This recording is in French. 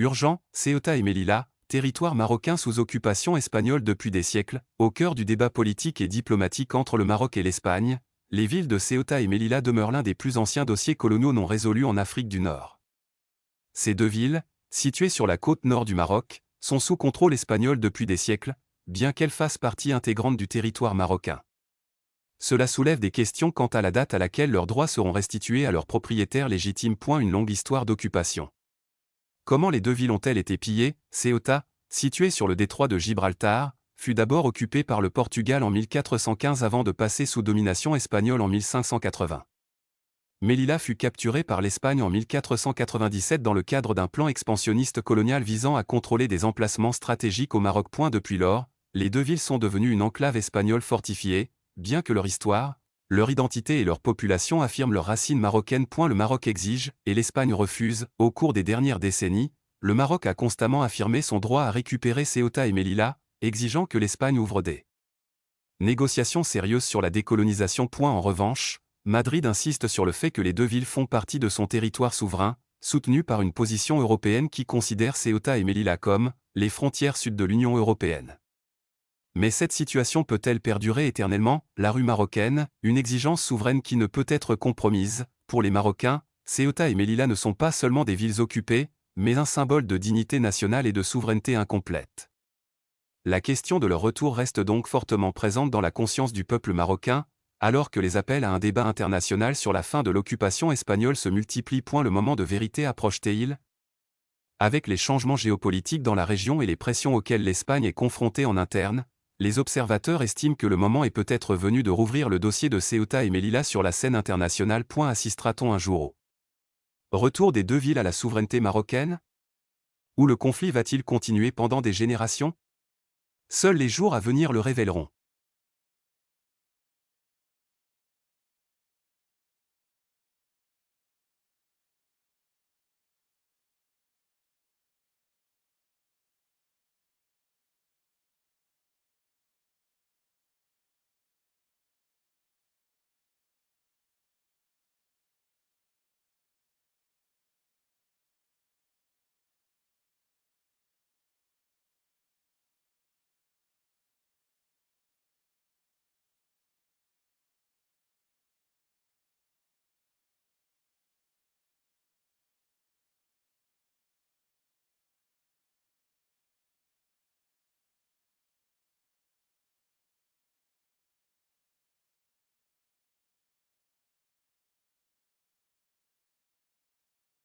Urgent, Ceuta et Melilla, territoire marocain sous occupation espagnole depuis des siècles, au cœur du débat politique et diplomatique entre le Maroc et l'Espagne, les villes de Ceuta et Melilla demeurent l'un des plus anciens dossiers coloniaux non résolus en Afrique du Nord. Ces deux villes, situées sur la côte nord du Maroc, sont sous contrôle espagnol depuis des siècles, bien qu'elles fassent partie intégrante du territoire marocain. Cela soulève des questions quant à la date à laquelle leurs droits seront restitués à leurs propriétaires légitimes. Une longue histoire d'occupation. Comment les deux villes ont-elles été pillées? Ceuta, située sur le détroit de Gibraltar, fut d'abord occupée par le Portugal en 1415 avant de passer sous domination espagnole en 1580. Melilla fut capturée par l'Espagne en 1497 dans le cadre d'un plan expansionniste colonial visant à contrôler des emplacements stratégiques au Maroc. Depuis lors, les deux villes sont devenues une enclave espagnole fortifiée, bien que leur histoire, leur identité et leur population affirment leurs racines marocaines. Le Maroc exige, et l'Espagne refuse. Au cours des dernières décennies, le Maroc a constamment affirmé son droit à récupérer Ceuta et Melilla, exigeant que l'Espagne ouvre des négociations sérieuses sur la décolonisation. En revanche, Madrid insiste sur le fait que les deux villes font partie de son territoire souverain, soutenu par une position européenne qui considère Ceuta et Melilla comme les frontières sud de l'Union européenne. Mais cette situation peut-elle perdurer éternellement? La rue marocaine, une exigence souveraine qui ne peut être compromise. Pour les Marocains, Ceuta et Melilla ne sont pas seulement des villes occupées, mais un symbole de dignité nationale et de souveraineté incomplète. La question de leur retour reste donc fortement présente dans la conscience du peuple marocain, alors que les appels à un débat international sur la fin de l'occupation espagnole se multiplient. Le moment de vérité approche-t-il? Avec les changements géopolitiques dans la région et les pressions auxquelles l'Espagne est confrontée en interne, les observateurs estiment que le moment est peut-être venu de rouvrir le dossier de Ceuta et Melilla sur la scène internationale. Assistera-t-on un jour au retour des deux villes à la souveraineté marocaine? Ou le conflit va-t-il continuer pendant des générations? Seuls les jours à venir le révéleront.